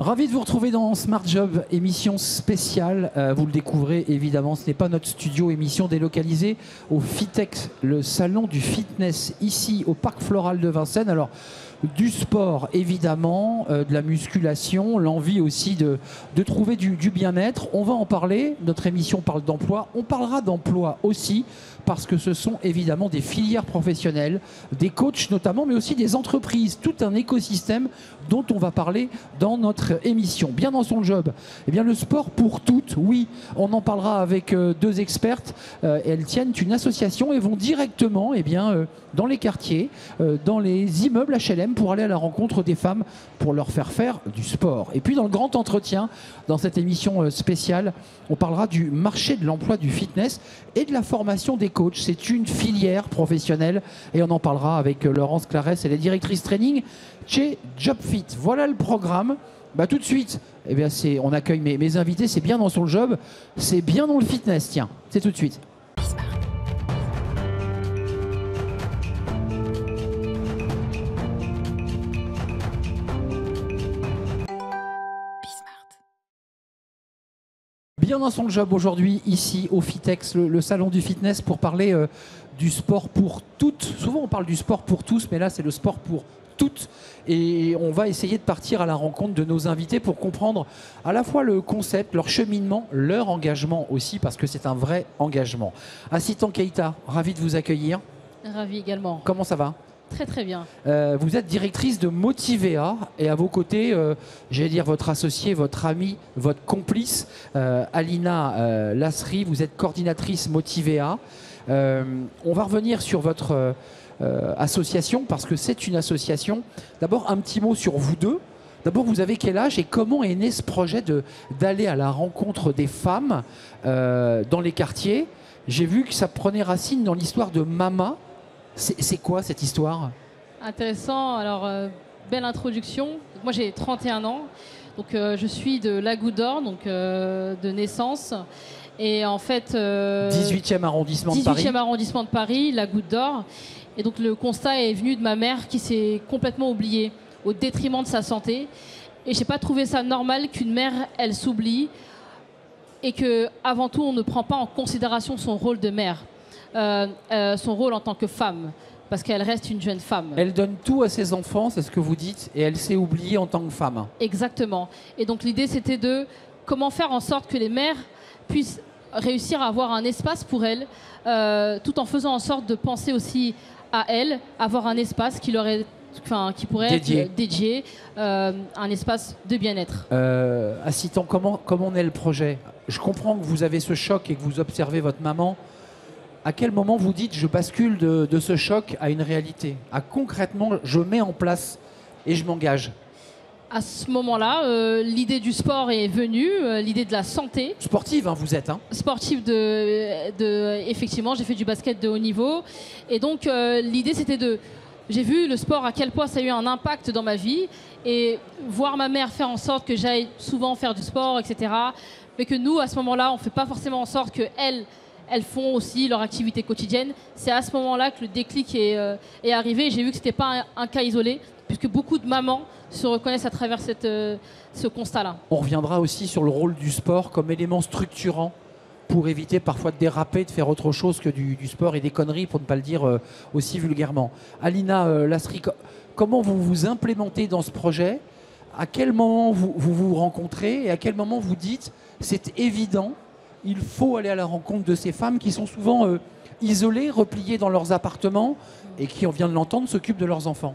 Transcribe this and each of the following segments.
Ravi de vous retrouver dans Smart Job, émission spéciale. Vous le découvrez évidemment, ce n'est pas notre studio, émission délocalisée au Fitex, le salon du fitness ici au Parc Floral de Vincennes. Alors, du sport évidemment, de la musculation, l'envie aussi de trouver du bien-être. On va en parler, notre émission parle d'emploi, on parlera d'emploi aussi parce que ce sont évidemment des filières professionnelles, des coachs notamment, mais aussi des entreprises, tout un écosystème dont on va parler dans notre émission. Bien dans son job, eh bien le sport pour toutes, oui, on en parlera avec deux expertes. Elles tiennent une association et vont directement dans les quartiers, dans les immeubles HLM pour aller à la rencontre des femmes, pour leur faire du sport. Et puis dans le grand entretien, dans cette émission spéciale, on parlera du marché de l'emploi du fitness et de la formation des coachs. C'est une filière professionnelle et on en parlera avec Laurence Clarès, elle est directrice training chez JobFit. Voilà le programme. Tout de suite, on accueille mes invités, c'est bien dans son job, c'est bien dans le fitness, tiens, c'est tout de suite. Bien dans son job aujourd'hui, ici au Fitex, le salon du fitness, pour parler du sport pour toutes. Souvent on parle du sport pour tous, mais là c'est le sport pour toutes. Et on va essayer de partir à la rencontre de nos invités pour comprendre à la fois le concept, leur cheminement, leur engagement aussi, parce que c'est un vrai engagement. Assitan Keita, ravi de vous accueillir. Ravi également. Comment ça va ? Très très bien. Vous êtes directrice de Motivea et à vos côtés, j'allais dire votre associé, votre ami, votre complice, Alina Lasri, vous êtes coordinatrice Motivea. On va revenir sur votre association parce que c'est une association. D'abord, un petit mot sur vous deux. D'abord, vous avez quel âge et comment est né ce projet d'aller à la rencontre des femmes dans les quartiers? J'ai vu que ça prenait racine dans l'histoire de Mama. C'est quoi cette histoire? Intéressant. Alors, belle introduction. Moi, j'ai 31 ans. Donc, je suis de la Goutte d'Or, donc de naissance. Et en fait... 18e arrondissement de Paris. 18e arrondissement de Paris, la Goutte d'Or. Et donc, le constat est venu de ma mère qui s'est complètement oubliée au détriment de sa santé. Et je n'ai pas trouvé ça normal qu'une mère, elle s'oublie et qu'avant tout, on ne prend pas en considération son rôle de mère. Son rôle en tant que femme, parce qu'elle reste une jeune femme. Elle donne tout à ses enfants, c'est ce que vous dites, et elle s'est oubliée en tant que femme. Exactement. Et donc l'idée, c'était de comment faire en sorte que les mères puissent réussir à avoir un espace pour elles, tout en faisant en sorte de penser aussi à elles, avoir un espace qui leur est... qui pourrait être dédié, un espace de bien-être. Assitan, comment est le projet? Je comprends que vous avez ce choc et que vous observez votre maman. À quel moment vous dites je bascule de ce choc à une réalité? Concrètement, je mets en place et je m'engage? À ce moment-là, l'idée du sport est venue, l'idée de la santé. Sportive, hein, vous êtes. Sportive effectivement, j'ai fait du basket de haut niveau. Et donc, l'idée, c'était j'ai vu le sport, à quel point ça a eu un impact dans ma vie. Et voir ma mère faire en sorte que j'aille souvent faire du sport, etc. Mais que nous, à ce moment-là, on ne fait pas forcément en sorte qu'elles font aussi leur activité quotidienne. C'est à ce moment-là que le déclic est arrivé. J'ai vu que ce n'était pas un cas isolé, puisque beaucoup de mamans se reconnaissent à travers ce constat-là. On reviendra aussi sur le rôle du sport comme élément structurant pour éviter parfois de déraper, de faire autre chose que du sport et des conneries, pour ne pas le dire aussi vulgairement. Alina Lasri, comment vous vous implémentez dans ce projet? À quel moment vous vous rencontrez et à quel moment vous dites c'est évident, il faut aller à la rencontre de ces femmes qui sont souvent isolées, repliées dans leurs appartements et qui, on vient de l'entendre, s'occupent de leurs enfants?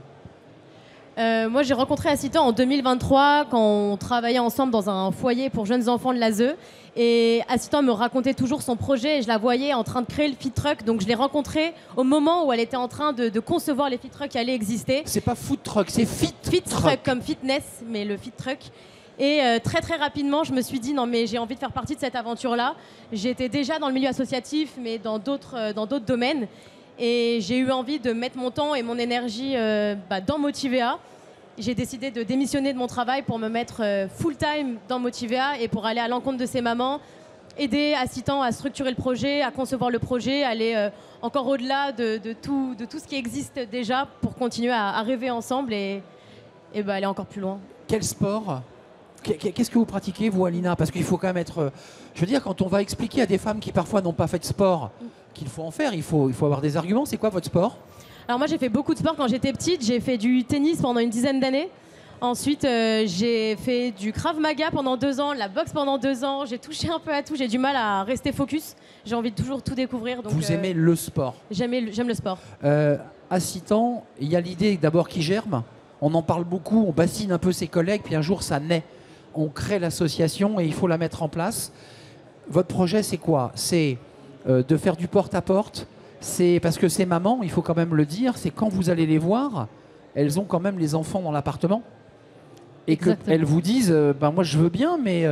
Moi, j'ai rencontré Assitan en 2023 quand on travaillait ensemble dans un foyer pour jeunes enfants de l'ASE. Et Assitan me racontait toujours son projet et je la voyais en train de créer le Fit Truck. Donc, je l'ai rencontrée au moment où elle était en train de concevoir les Fit Trucks qui allaient exister. C'est pas Food Truck, c'est Fit Truck comme fitness, mais le Fit Truck. Et très très rapidement, je me suis dit non mais j'ai envie de faire partie de cette aventure-là. J'étais déjà dans le milieu associatif, mais dans d'autres domaines. Et j'ai eu envie de mettre mon temps et mon énergie dans Motivea. J'ai décidé de démissionner de mon travail pour me mettre full-time dans Motivea et pour aller à l'encontre de ces mamans, aider Assitan à structurer le projet, à concevoir le projet, aller encore au-delà de tout ce qui existe déjà pour continuer à rêver ensemble et aller encore plus loin. Quel sport Qu'est-ce que vous pratiquez, vous, Alina? Parce qu'il faut quand même être... je veux dire, quand on va expliquer à des femmes qui parfois n'ont pas fait de sport qu'il faut en faire, il faut avoir des arguments. C'est quoi votre sport? Alors moi j'ai fait beaucoup de sport quand j'étais petite, j'ai fait du tennis pendant une dizaine d'années. Ensuite j'ai fait du Krav Maga pendant 2 ans, la boxe pendant 2 ans, j'ai touché un peu à tout, j'ai du mal à rester focus, j'ai envie de toujours tout découvrir. Donc, vous aimez le sport? J'aime le sport. À Citan, il y a l'idée d'abord qui germe, on en parle beaucoup, on bassine un peu ses collègues, puis un jour ça naît. On crée l'association et il faut la mettre en place. Votre projet c'est quoi? C'est de faire du porte-à-porte. C'est parce que ces mamans, il faut quand même le dire, c'est quand vous allez les voir, elles ont quand même les enfants dans l'appartement. Et qu'elles vous disent, ben moi je veux bien, mais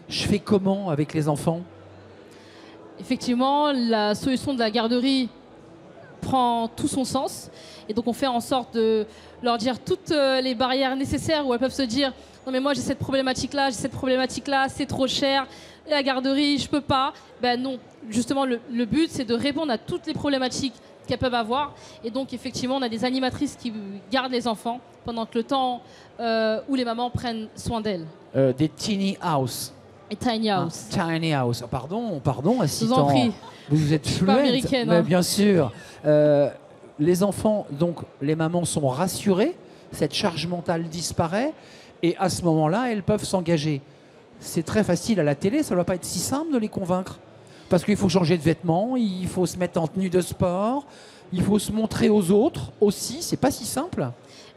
je fais comment avec les enfants? Effectivement, la solution de la garderie prend tout son sens. Et donc on fait en sorte de leur dire toutes les barrières nécessaires où elles peuvent se dire non mais moi j'ai cette problématique-là, c'est trop cher, la garderie, je peux pas. Ben non, justement le but c'est de répondre à toutes les problématiques qu'elles peuvent avoir. Et donc effectivement on a des animatrices qui gardent les enfants pendant que le temps où les mamans prennent soin d'elles. Des tiny house. Et tiny house. Tiny house. Pardon, Je vous en prie. Vous êtes fluente. Pas américaine. Mais bien sûr. Les enfants, donc les mamans sont rassurées, cette charge mentale disparaît et à ce moment-là, elles peuvent s'engager. C'est très facile à la télé, ça ne doit pas être si simple de les convaincre. Parce qu'il faut changer de vêtements, il faut se mettre en tenue de sport, il faut se montrer aux autres aussi, c'est pas si simple.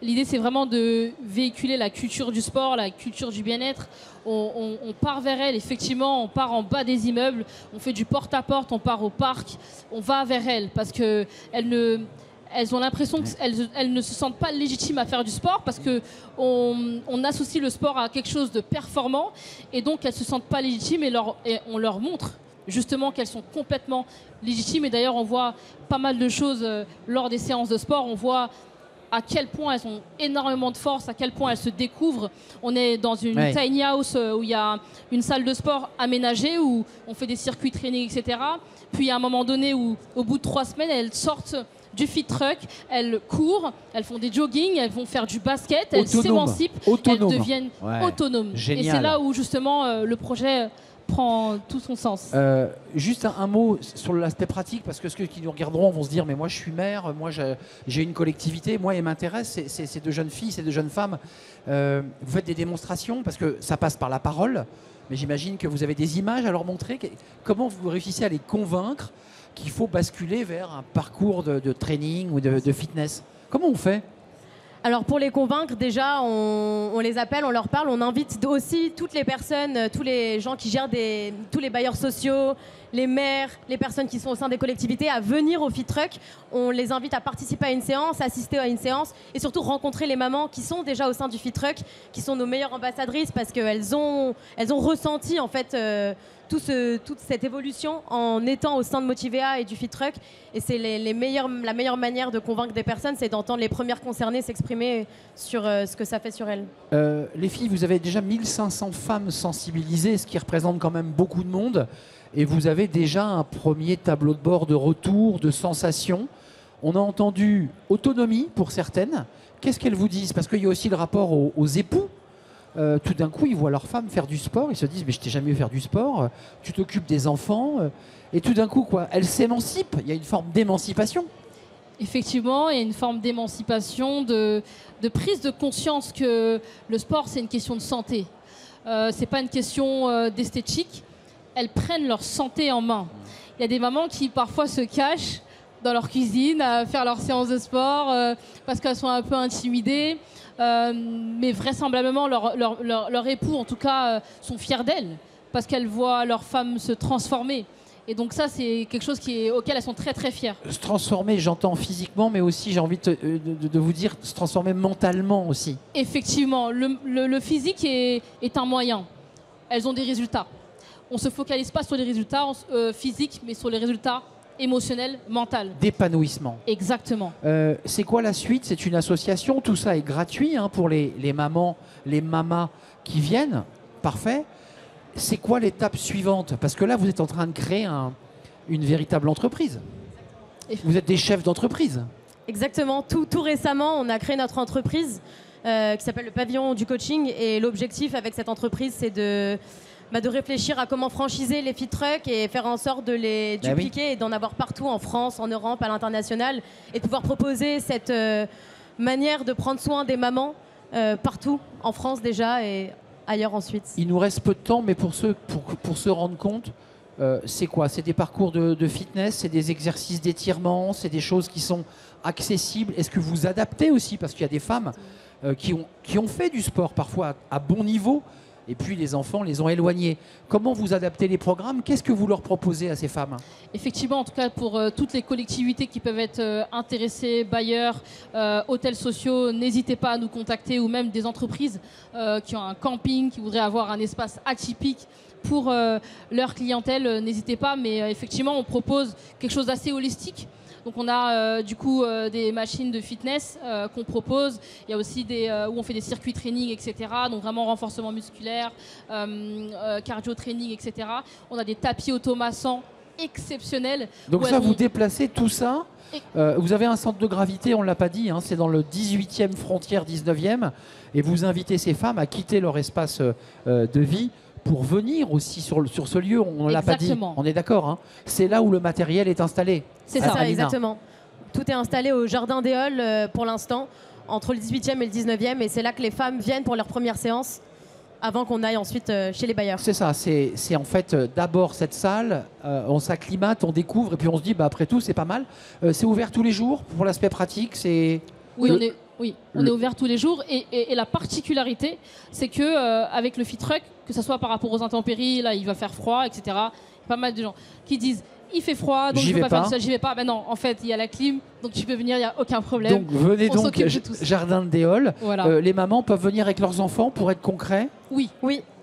L'idée, c'est vraiment de véhiculer la culture du sport, la culture du bien-être. On part vers elles, effectivement, on part en bas des immeubles, on fait du porte-à-porte, on part au parc, on va vers elles parce qu'elles ont l'impression qu'elles ne se sentent pas légitimes à faire du sport parce qu'on associe le sport à quelque chose de performant et donc elles ne se sentent pas légitimes et on leur montre justement qu'elles sont complètement légitimes. Et d'ailleurs, on voit pas mal de choses lors des séances de sport. On voit à quel point elles ont énormément de force, à quel point elles se découvrent. On est dans une tiny house où il y a une salle de sport aménagée, où on fait des circuits training, etc. Puis à un moment donné, où au bout de 3 semaines, elles sortent du fit truck, elles courent, elles font des jogging, elles vont faire du basket, elles s'émancipent, elles deviennent autonomes. Génial. Et c'est là où justement le projet prend tout son sens. Juste un mot sur l'aspect pratique, parce que ceux qui nous regarderont vont se dire mais moi je suis mère, moi j'ai une collectivité, moi il m'intéresse ces 2 jeunes filles, ces 2 jeunes femmes. Vous faites des démonstrations parce que ça passe par la parole, mais j'imagine que vous avez des images à leur montrer. Comment vous réussissez à les convaincre qu'il faut basculer vers un parcours de training ou de fitness? Comment on fait? Alors pour les convaincre, déjà, on les appelle, on leur parle, on invite aussi toutes les personnes, tous les gens qui gèrent tous les bailleurs sociaux, les maires, les personnes qui sont au sein des collectivités à venir au Fit Truck. On les invite à participer à une séance, assister à une séance et surtout rencontrer les mamans qui sont déjà au sein du Fit Truck, qui sont nos meilleures ambassadrices parce qu'elles ont ressenti en fait toute cette évolution en étant au sein de Motivea et du Fit Truck. Et c'est la meilleure manière de convaincre des personnes, c'est d'entendre les premières concernées s'exprimer sur ce que ça fait sur elles. Les filles, vous avez déjà 1500 femmes sensibilisées, ce qui représente quand même beaucoup de monde. Et vous avez déjà un premier tableau de bord de retour, de sensations. On a entendu autonomie pour certaines. Qu'est-ce qu'elles vous disent? Parce qu'il y a aussi le rapport aux époux. Tout d'un coup, ils voient leur femme faire du sport, ils se disent mais je t'ai jamais vu faire du sport, tu t'occupes des enfants, et tout d'un coup, elles s'émancipent, il y a une forme d'émancipation. Effectivement, il y a une forme d'émancipation, de prise de conscience que le sport, c'est une question de santé. C'est pas une question d'esthétique. Elles prennent leur santé en main. Il y a des mamans qui parfois se cachent dans leur cuisine à faire leur séance de sport parce qu'elles sont un peu intimidées. Mais vraisemblablement, leur époux, en tout cas, sont fiers d'elles parce qu'elles voient leur femme se transformer. Et donc ça, c'est quelque chose auquel elles sont très très fières. Se transformer, j'entends physiquement, mais aussi, j'ai envie de vous dire, se transformer mentalement aussi. Effectivement, le physique est un moyen. Elles ont des résultats. On ne se focalise pas sur les résultats physiques, mais sur les résultats émotionnel, mental. D'épanouissement. Exactement. C'est quoi la suite? C'est une association, tout ça est gratuit pour les mamans, les mamas qui viennent. Parfait. C'est quoi l'étape suivante? Parce que là, vous êtes en train de créer une véritable entreprise. Vous êtes des chefs d'entreprise. Exactement. Tout récemment, on a créé notre entreprise. qui s'appelle le pavillon du coaching. Et l'objectif avec cette entreprise, c'est de réfléchir à comment franchiser les feed trucks et faire en sorte de les dupliquer et d'en avoir partout en France, en Europe, à l'international, et de pouvoir proposer cette manière de prendre soin des mamans partout, en France déjà et ailleurs ensuite. Il nous reste peu de temps, mais pour se rendre compte, c'est quoi? C'est des parcours de fitness, c'est des exercices d'étirement, c'est des choses qui sont accessibles. Est-ce que vous adaptez aussi? Parce qu'il y a des femmes qui ont fait du sport parfois à bon niveau, et puis les enfants les ont éloignés. Comment vous adaptez les programmes? Qu'est-ce que vous leur proposez à ces femmes? Effectivement, en tout cas pour toutes les collectivités qui peuvent être intéressées, bailleurs, hôtels sociaux, n'hésitez pas à nous contacter, ou même des entreprises qui ont un camping, qui voudraient avoir un espace atypique pour leur clientèle, n'hésitez pas. Mais effectivement, on propose quelque chose d'assez holistique. Donc on a du coup des machines de fitness qu'on propose. Il y a aussi où on fait des circuits training, etc. Donc vraiment renforcement musculaire, cardio training, etc. On a des tapis automassants exceptionnels. Donc ça, vous déplacez tout ça. Vous avez un centre de gravité, on ne l'a pas dit, hein, c'est dans le 18e frontière 19e. Et vous invitez ces femmes à quitter leur espace de vie pour venir aussi sur ce lieu. On ne l'a pas dit, on est d'accord, hein. C'est là où le matériel est installé. C'est ça, exactement. Tout est installé au Jardin des Halles pour l'instant, entre le 18e et le 19e, et c'est là que les femmes viennent pour leur première séance, avant qu'on aille ensuite chez les bailleurs. C'est ça, c'est en fait d'abord cette salle, on s'acclimate, on découvre, et puis on se dit, bah, après tout, c'est pas mal. C'est ouvert tous les jours pour l'aspect pratique. Oui, on est ouvert tous les jours, et la particularité, c'est que avec le feed truck, que ce soit par rapport aux intempéries, là il va faire froid, etc. Il y a pas mal de gens qui disent il fait froid, donc je ne peux pas faire ça, j'y vais pas. Ben non, en fait, il y a la clim, donc tu peux venir, il n'y a aucun problème. Donc venez donc Jardin des Halles. Voilà. Les mamans peuvent venir avec leurs enfants pour être concret? Oui.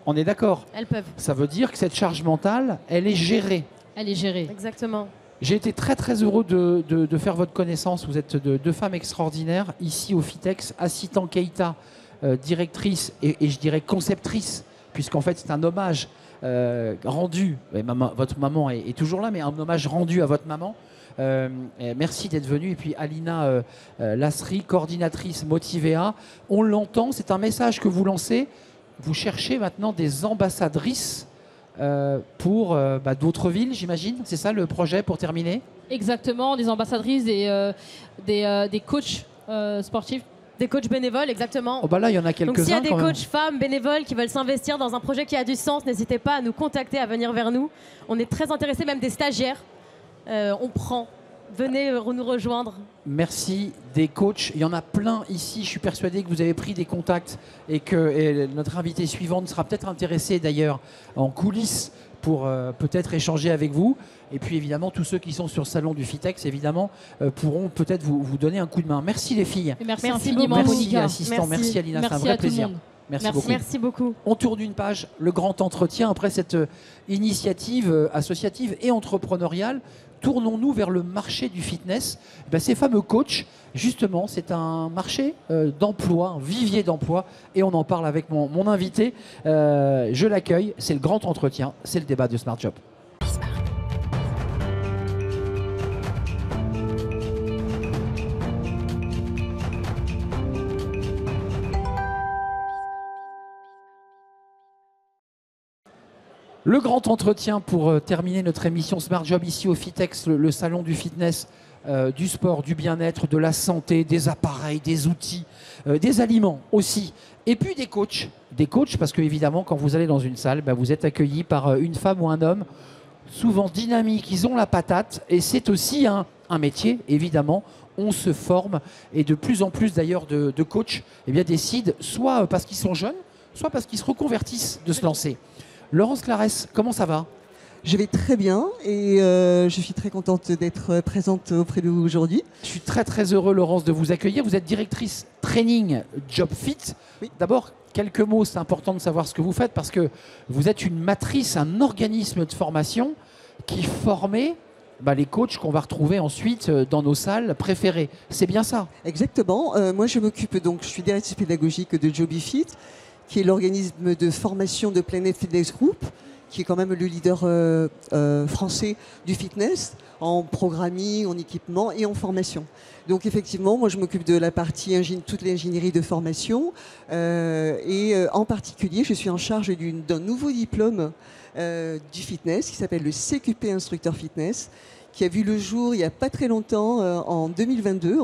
On est d'accord? Elles peuvent. Ça veut dire que cette charge mentale, elle est gérée. Elle est gérée. Exactement. J'ai été très très heureux de faire votre connaissance. Vous êtes deux femmes extraordinaires ici au FITEX. Assitan Keita, directrice et je dirais conceptrice, puisqu'en fait c'est un hommage rendu. Votre maman est toujours là, mais un hommage rendu à votre maman. Merci d'être venue. Et puis Alina Lasri, coordinatrice Motivea. On l'entend, c'est un message que vous lancez. Vous cherchez maintenant des ambassadrices pour d'autres villes, j'imagine. C'est ça le projet pour terminer? Exactement, des ambassadrices, des coachs sportifs. Des coachs bénévoles, exactement. Oh bah là, il y en a quelques-uns. Donc s'il y a des coachs femmes bénévoles qui veulent s'investir dans un projet qui a du sens, n'hésitez pas à nous contacter, à venir vers nous. On est très intéressés, même des stagiaires. On prend. Venez nous rejoindre. Merci. Des coachs, il y en a plein ici. Je suis persuadé que vous avez pris des contacts et que notre invitée suivante sera peut-être intéressée d'ailleurs en coulisses pour peut-être échanger avec vous. Et puis évidemment, tous ceux qui sont sur le salon du FITEX, évidemment, pourront peut-être vous donner un coup de main. Merci les filles. Et merci infiniment, Merci assistant, merci Alina, c'est un vrai plaisir. Merci beaucoup. On tourne une page, le grand entretien. Après cette initiative associative et entrepreneuriale, tournons-nous vers le marché du fitness. Ces fameux coachs, justement, c'est un marché d'emploi, un vivier d'emploi. Et on en parle avec mon invité. Je l'accueille, c'est le grand entretien, c'est le débat de Smart Job. Le grand entretien pour terminer notre émission Smart Job ici au FITEX, le salon du fitness, du sport, du bien-être, de la santé, des appareils, des outils, des aliments aussi. Et puis des coachs. Des coachs parce que évidemment quand vous allez dans une salle, vous êtes accueilli par une femme ou un homme, souvent dynamiques, ils ont la patate et c'est aussi un métier évidemment. On se forme et de plus en plus d'ailleurs de coachs décident soit parce qu'ils sont jeunes, soit parce qu'ils se reconvertissent de se lancer. Laurence Clarès, comment ça va? Je vais très bien et je suis très contente d'être présente auprès de vous aujourd'hui. Je suis très très heureux, Laurence, de vous accueillir. Vous êtes directrice training JobFit. Oui. D'abord, quelques mots, c'est important de savoir ce que vous faites parce que vous êtes une matrice, un organisme de formation qui formait les coachs qu'on va retrouver ensuite dans nos salles préférées. C'est bien ça? Exactement. Moi, je suis directrice pédagogique de JobFit, qui est l'organisme de formation de Planet Fitness Group, qui est quand même le leader français du fitness, en programming, en équipement et en formation. Donc effectivement, moi je m'occupe de la partie toute l'ingénierie de formation en particulier, je suis en charge d'un nouveau diplôme du fitness qui s'appelle le CQP Instructeur Fitness, qui a vu le jour il n'y a pas très longtemps, en 2022,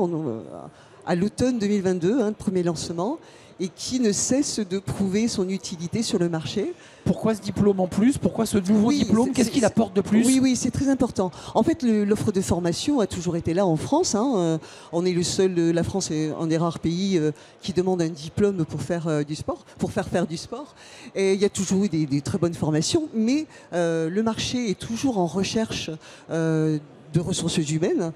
à l'automne 2022, le premier lancement, et qui ne cesse de prouver son utilité sur le marché. Pourquoi ce diplôme en plus? Pourquoi ce nouveau diplôme? Qu'est-ce qu'il apporte de plus? Oui, c'est très important. En fait, l'offre de formation a toujours été là en France. On est la France est un des rares pays qui demande un diplôme pour faire du sport, pour faire du sport. Et il y a toujours eu des très bonnes formations, mais le marché est toujours en recherche de ressources humaines,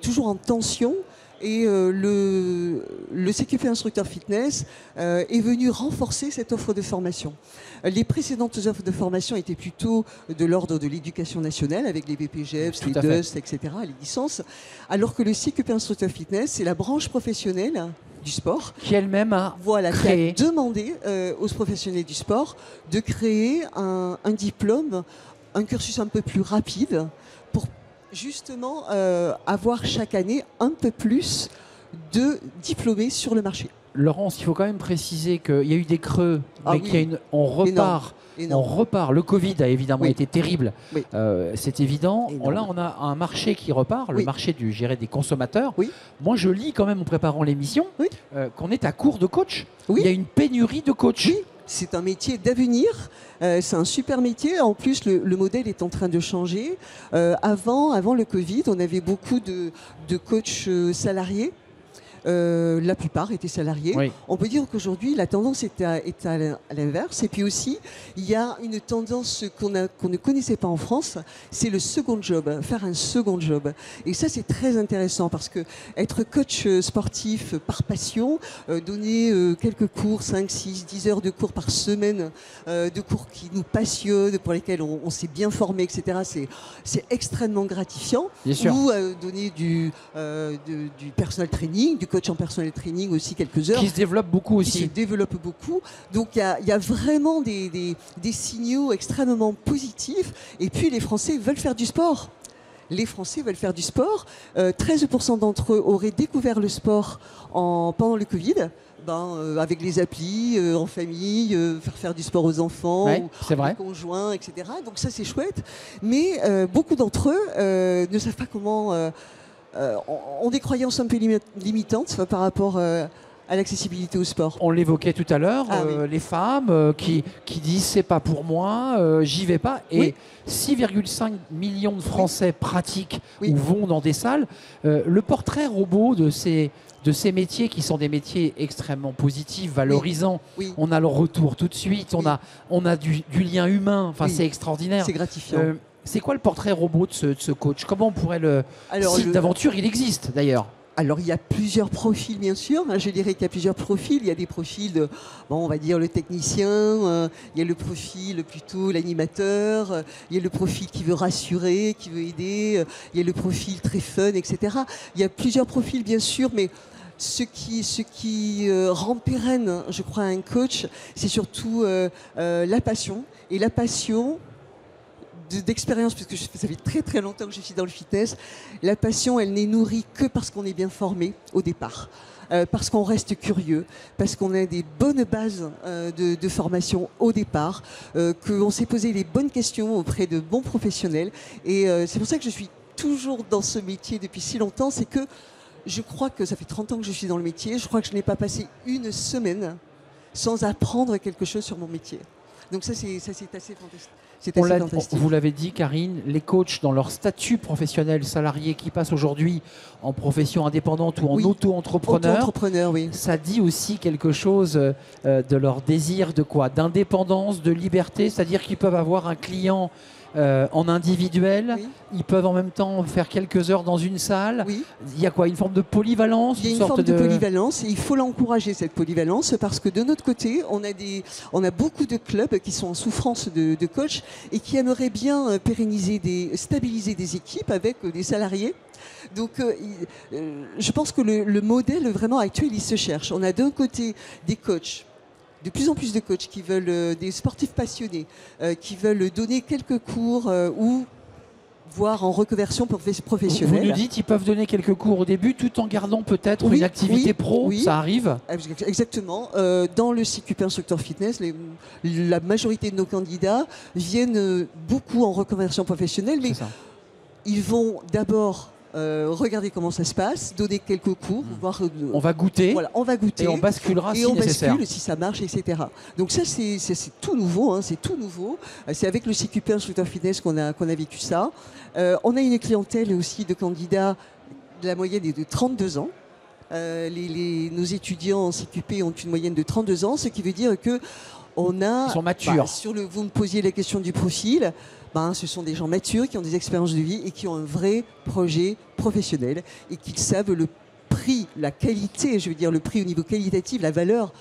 toujours en tension. Et le CQP Instructeur Fitness est venu renforcer cette offre de formation. Les précédentes offres de formation étaient plutôt de l'ordre de l'éducation nationale, avec les BPGEPS, les DUST, etc., les licences, alors que le CQP Instructeur Fitness, c'est la branche professionnelle du sport qui elle-même a créé. Qui a demandé aux professionnels du sport de créer un diplôme, un cursus un peu plus rapide pour justement avoir chaque année un peu plus de diplômés sur le marché. Laurence, il faut quand même préciser qu'il y a eu des creux, mais on repart. Énorme. On repart. Le Covid a évidemment été terrible, c'est évident. Énorme. Là, on a un marché qui repart, le marché des consommateurs. Oui. Moi, je lis quand même en préparant l'émission qu'on est à court de coach. Oui. Il y a une pénurie de coachs. Oui. C'est un métier d'avenir, c'est un super métier. En plus, le modèle est en train de changer. Avant le Covid, on avait beaucoup de coachs salariés. La plupart étaient salariés. Oui. On peut dire qu'aujourd'hui, la tendance est à l'inverse. Et puis aussi, il y a une tendance qu'on ne connaissait pas en France, c'est le second job, faire un second job. Et ça, c'est très intéressant parce que être coach sportif par passion, donner quelques cours, 5, 6, 10 heures de cours par semaine, de cours qui nous passionnent, pour lesquels on s'est bien formé, etc., c'est extrêmement gratifiant. Bien sûr. Ou donner du personal training, du coach en personnel training aussi quelques heures. Qui se développe beaucoup aussi. Qui se développe beaucoup. Donc il y a vraiment des signaux extrêmement positifs. Et puis les Français veulent faire du sport. Les Français veulent faire du sport. 13% d'entre eux auraient découvert le sport pendant le Covid. Avec les applis, en famille, faire du sport aux enfants, aux conjoints, etc. Donc ça c'est chouette. Mais beaucoup d'entre eux ne savent pas comment... ont des croyances un peu limitantes par rapport à l'accessibilité au sport. On l'évoquait tout à l'heure, les femmes qui disent c'est pas pour moi, j'y vais pas. Et 6,5 millions de Français pratiquent ou vont dans des salles. Le portrait robot de ces métiers qui sont des métiers extrêmement positifs, valorisants. On a le retour tout de suite, on a du lien humain, enfin c'est extraordinaire. C'est gratifiant. C'est quoi le portrait robot de ce coach? Comment on pourrait site d'aventure, il existe d'ailleurs. Alors, il y a plusieurs profils, bien sûr. Je dirais qu'il y a plusieurs profils. Il y a des profils de, on va dire, le technicien. Il y a le profil plutôt l'animateur. Il y a le profil qui veut rassurer, qui veut aider. Il y a le profil très fun, etc. Il y a plusieurs profils, bien sûr, mais ce qui rend pérenne, je crois, un coach, c'est surtout la passion. Et la passion... d'expérience, puisque ça fait très très longtemps que je suis dans le fitness, la passion, elle n'est nourrie que parce qu'on est bien formé au départ, parce qu'on reste curieux, parce qu'on a des bonnes bases de formation au départ, qu'on s'est posé les bonnes questions auprès de bons professionnels. Et c'est pour ça que je suis toujours dans ce métier depuis si longtemps, c'est que je crois que ça fait 30 ans que je suis dans le métier, je crois que je n'ai pas passé une semaine sans apprendre quelque chose sur mon métier. Donc ça, c'est assez fantastique. Vous l'avez dit, Karine, les coachs dans leur statut professionnel salarié qui passent aujourd'hui en profession indépendante ou en auto-entrepreneur, ça dit aussi quelque chose de leur désir de quoi? D'indépendance, de liberté, c'est-à-dire qu'ils peuvent avoir un client en individuel, ils peuvent en même temps faire quelques heures dans une salle. Il y a quoi? Une forme de polyvalence? Il y a une forme de polyvalence et il faut l'encourager, cette polyvalence, parce que de notre côté, on a beaucoup de clubs qui sont en souffrance de coach et qui aimeraient bien stabiliser des équipes avec des salariés. Donc je pense que le modèle vraiment actuel, il se cherche. On a d'un côté des coachs de plus en plus de coachs qui veulent, des sportifs passionnés, qui veulent donner quelques cours ou voire en reconversion professionnelle. Vous nous dites qu'ils peuvent donner quelques cours au début tout en gardant peut-être Oui, une activité oui, pro, oui. ça arrive? Exactement. Dans le CQP Instructeur Fitness, la majorité de nos candidats viennent beaucoup en reconversion professionnelle, mais C'est ça. ils vont d'abord regarder comment ça se passe, donner quelques cours, voir. On va goûter Voilà, on va goûter. et on basculera Et si on nécessaire. bascule si ça marche, etc. Donc ça, c'est tout nouveau. Hein, c'est tout nouveau. C'est avec le CQP Instructeur Fitness qu'on a vécu ça. On a une clientèle aussi de candidats de la moyenne est de 32 ans. Nos étudiants en CQP ont une moyenne de 32 ans, ce qui veut dire que on a. Ils sont matures. Vous me posiez la question du profil. Ce sont des gens matures qui ont des expériences de vie et qui ont un vrai projet professionnel et qui savent le prix, la qualité, je veux dire le prix au niveau qualitatif, la valeur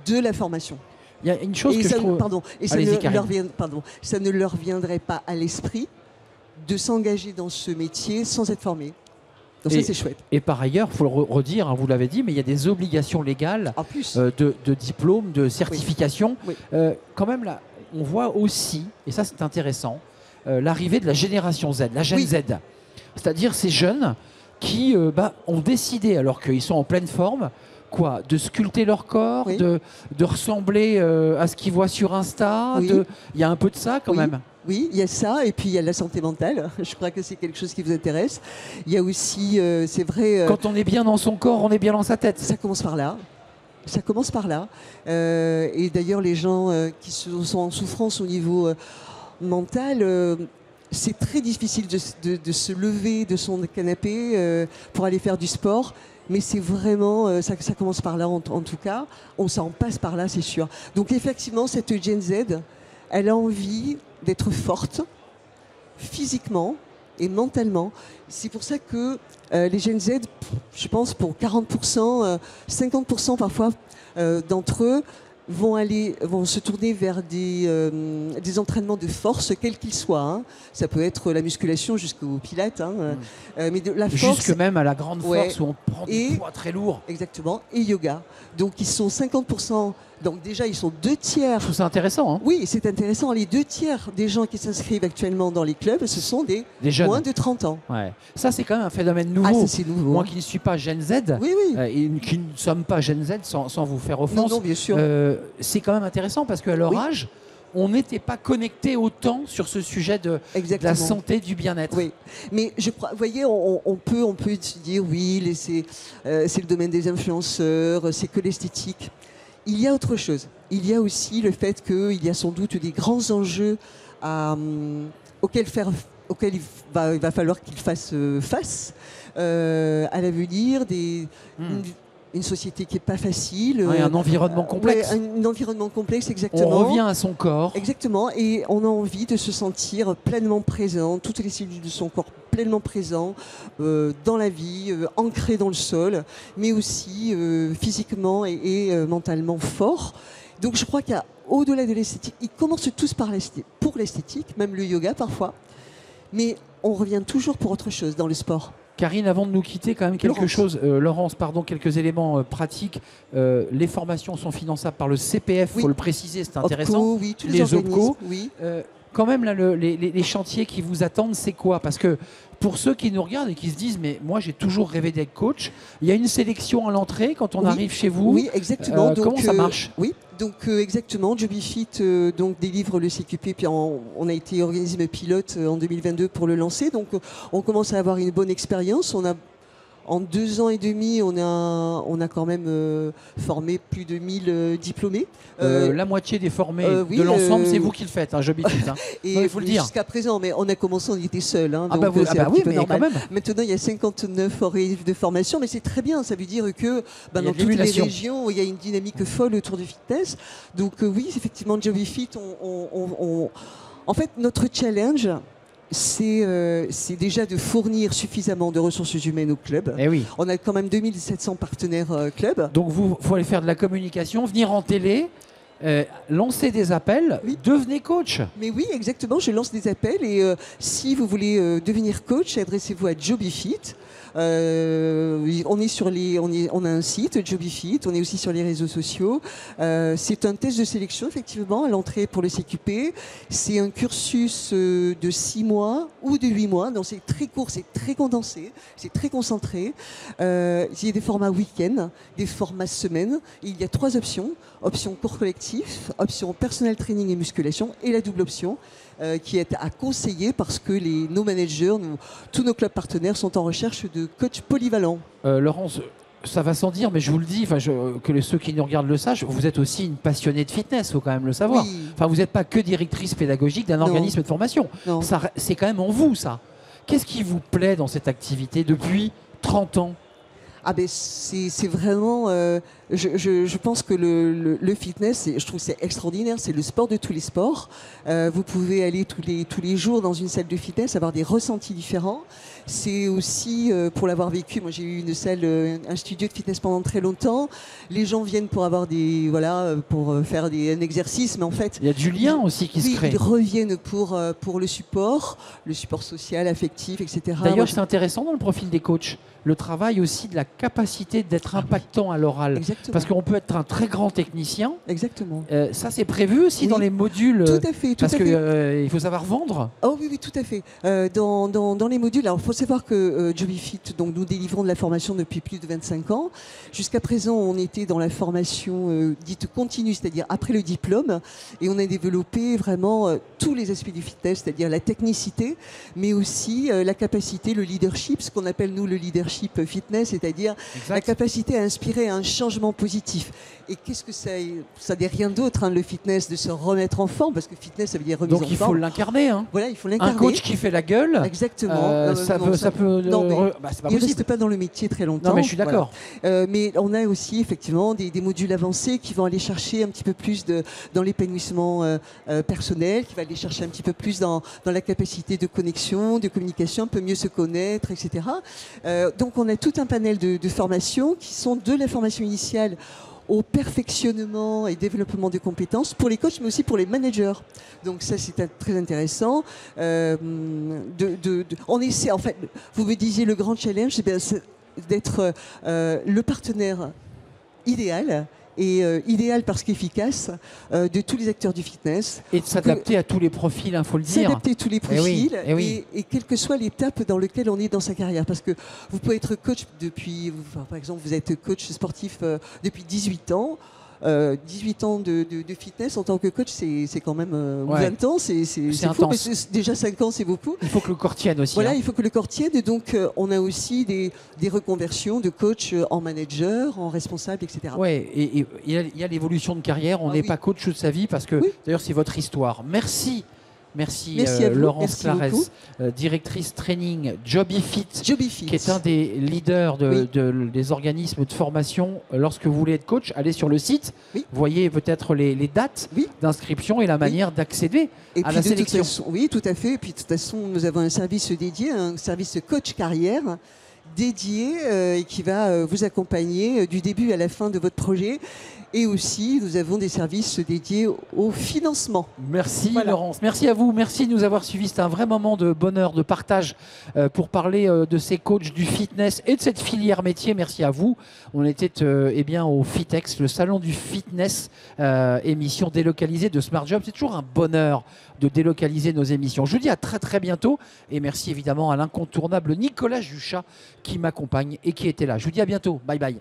de la formation. Il y a une chose que je trouve... Allez-y, Karine. Ça ne leur viendrait pas à l'esprit de s'engager dans ce métier sans être formé. Donc ça, c'est chouette. Et par ailleurs, il faut le redire, hein, vous l'avez dit, mais il y a des obligations légales En plus, de diplôme, de certification. Oui. Quand même, là, on voit aussi, et ça c'est intéressant, l'arrivée de la génération Z, la Gen Oui. Z. C'est-à-dire ces jeunes qui ont décidé, alors qu'ils sont en pleine forme, de sculpter leur corps, Oui. de ressembler à ce qu'ils voient sur Insta. Oui. Il y a un peu de ça quand Oui. même. Oui, il y a ça, et puis il y a la santé mentale. Je crois que c'est quelque chose qui vous intéresse. Il y a aussi, c'est vrai... Quand on est bien dans son corps, on est bien dans sa tête. Ça commence par là. Ça commence par là. Et d'ailleurs, les gens qui sont en souffrance au niveau mental, c'est très difficile de se lever de son canapé pour aller faire du sport. Mais c'est vraiment, ça commence par là en tout cas. On s'en passe par là, c'est sûr. Donc effectivement, cette Gen Z, elle a envie d'être forte physiquement et mentalement. C'est pour ça que les Gen Z, je pense pour 40%, 50% parfois d'entre eux vont se tourner vers des entraînements de force, quels qu'ils soient. Hein. Ça peut être la musculation jusqu'au pilates, mais de la force. Jusque même à la grande force où on prend Et- du poids très lourd. Exactement, et yoga. Donc ils sont 50%, donc déjà ils sont 2 tiers. Je trouve ça intéressant. Hein. Oui, c'est intéressant. Les 2 tiers des gens qui s'inscrivent actuellement dans les clubs, ce sont des Des jeunes. moins de 30 ans. Ouais. Ça, c'est quand même un phénomène nouveau. Ah, ça c'est nouveau. Moi qui ne suis pas Gen Z, Oui, oui. et qui ne sommes pas Gen Z, sans vous faire Non, offense, non, bien sûr. c'est quand même intéressant parce qu'à leur Oui. âge, on n'était pas connecté autant sur ce sujet de Exactement. la santé, du bien-être. Oui, mais je crois, vous voyez, on peut se dire oui, c'est le domaine des influenceurs, c'est que l'esthétique. Il y a autre chose. Il y a aussi le fait qu'il y a sans doute des grands enjeux auxquels il va falloir qu'ils fassent face à l'avenir, une société qui n'est pas facile. Ouais, un environnement complexe. Ouais, un environnement complexe, On exactement. revient à son corps. Exactement, et on a envie de se sentir pleinement présent, toutes les cellules de son corps pleinement présent dans la vie, ancré dans le sol, mais aussi physiquement et mentalement fort. Donc je crois qu'au-delà de l'esthétique, ils commencent tous pour l'esthétique, même le yoga parfois, mais on revient toujours pour autre chose dans le sport. Karine, avant de nous quitter, quand même Laurence, quelques éléments pratiques. Les formations sont finançables par le CPF, il Oui. faut le préciser, c'est intéressant. OPCO, oui, tous Les les organismes, OPCO. oui. Quand même, là, les chantiers qui vous attendent, c'est quoi? Parce que pour ceux qui nous regardent et qui se disent, mais moi j'ai toujours rêvé d'être coach, il y a une sélection à l'entrée quand on Oui. arrive chez vous. Oui, exactement. Comment ça marche? Oui, donc exactement. JobiFit donc délivre le CQP, puis on a été organisme pilote en 2022 pour le lancer. Donc on commence à avoir une bonne expérience. En 2 ans et demi, on a quand même formé plus de 1000 diplômés. La moitié des formés oui, de l'ensemble, c'est vous qui le faites, JobiFit. Hein. Et Non, il faut le dire. jusqu'à présent, mais on a commencé, on était seuls. Hein, Ah bah, donc c'est un oui, petit peu mais normal. quand même. Maintenant, il y a 59 organismes de formation, mais c'est très bien. Ça veut dire que Il y a dans de toutes les l'émulation. régions, il y a une dynamique folle autour du fitness. Donc oui, effectivement, JobiFit, en fait, notre challenge, c'est déjà de fournir suffisamment de ressources humaines au club. Eh oui. On a quand même 2700 partenaires club. Donc vous, faut aller faire de la communication, venir en télé, lancer des appels, Oui. devenez coach. Mais oui, exactement, je lance des appels et si vous voulez devenir coach, adressez-vous à JobiFit. on est sur on a un site, JobyFit, on est aussi sur les réseaux sociaux. C'est un test de sélection, effectivement, à l'entrée pour le CQP. C'est un cursus de 6 mois ou de 8 mois. Donc c'est très court, c'est très condensé, c'est très concentré. Il y a des formats week-end, des formats semaine. Il y a 3 options. Option cours collectif, option personnel training et musculation, et la double option qui est à conseiller parce que nos managers, tous nos clubs partenaires sont en recherche de coachs polyvalents. Laurence, ça va sans dire, mais je vous le dis, que ceux qui nous regardent le sachent, vous êtes aussi une passionnée de fitness, il faut quand même le savoir. Oui. Enfin, vous n'êtes pas que directrice pédagogique d'un organisme de formation. Non. C'est quand même en vous, ça. Qu'est-ce qui vous plaît dans cette activité depuis 30 ans ? Ah ben c'est vraiment, je pense que le fitness, je trouve que c'est extraordinaire, c'est le sport de tous les sports. Vous pouvez aller tous les jours dans une salle de fitness, avoir des ressentis différents. C'est aussi, pour l'avoir vécu, moi j'ai eu une salle, un studio de fitness pendant très longtemps. Les gens viennent pour avoir pour faire un exercice, mais en fait... Il y a du lien aussi qui se crée. Ils reviennent pour le support social, affectif, etc. D'ailleurs, c'est intéressant dans le profil des coachs, le travail aussi de la capacité d'être impactant à l'oral. Exactement. Parce qu'on peut être un très grand technicien. Exactement. Ça, c'est prévu aussi dans les modules. Tout à fait. Parce qu'il faut savoir vendre. Oh oui, tout à fait. Dans les modules, alors il faut savoir que JobyFit, donc nous délivrons de la formation depuis plus de 25 ans. Jusqu'à présent, on était dans la formation dite continue, c'est-à-dire après le diplôme, et on a développé vraiment tous les aspects du fitness, c'est-à-dire la technicité, mais aussi la capacité, le leadership, ce qu'on appelle nous le leadership fitness, c'est-à-dire la capacité à inspirer un changement positif. Et qu'est-ce que ça n'est rien d'autre, le fitness, de se remettre en forme, parce que fitness, ça veut dire remise en forme. Donc il faut l'incarner. Voilà, il faut l'incarner. Un coach qui fait la gueule, exactement. ça peut. C'est pas il ne reste pas dans le métier très longtemps. Non, mais je suis d'accord. Voilà. Mais on a aussi effectivement des modules avancés qui vont aller chercher un petit peu plus dans l'épanouissement personnel, qui va aller chercher un petit peu plus dans la capacité de connexion, de communication, un peu mieux se connaître, etc. Donc on a tout un panel de formations qui sont de la formation initiale au perfectionnement et développement de compétences pour les coachs, mais aussi pour les managers. Donc ça, c'est très intéressant. On essaie, en fait, vous me disiez le grand challenge, c'est d'être le partenaire idéal, et idéal parce qu'efficace de tous les acteurs du fitness. Et de s'adapter à tous les profils, il faut le dire. S'adapter à tous les profils, oui. et quelle que soit l'étape dans laquelle on est dans sa carrière. Parce que vous pouvez être coach depuis, par exemple, vous êtes coach sportif depuis 18 ans. 18 ans de fitness en tant que coach, c'est quand même 20 ans, c'est fou, mais déjà 5 ans, c'est beaucoup. Il faut que le corps tienne aussi. Voilà, il faut que le corps tienne. Et donc, on a aussi des reconversions de coach en manager, en responsable, etc. Oui, et il y a l'évolution de carrière. On n'est pas coach toute sa vie parce que, d'ailleurs, c'est votre histoire. Merci. Merci à vous. Laurence Clarès, directrice training JobyFit, qui est un des leaders des organismes de formation. Lorsque vous voulez être coach, allez sur le site, voyez peut-être les dates d'inscription et la manière d'accéder à la sélection. Oui, tout à fait. Et puis de toute façon, nous avons un service dédié, un service coach carrière dédié et qui va vous accompagner du début à la fin de votre projet. Et aussi, nous avons des services dédiés au financement. Merci Laurence, merci à vous, merci de nous avoir suivis. C'était un vrai moment de bonheur, de partage pour parler de ces coachs du fitness et de cette filière métier. Merci à vous. On était au Fitex, le salon du fitness, émission délocalisée de Smart Job. C'est toujours un bonheur de délocaliser nos émissions. Je vous dis à très très bientôt et merci évidemment à l'incontournable Nicolas Juchat qui m'accompagne et qui était là. Je vous dis à bientôt. Bye bye.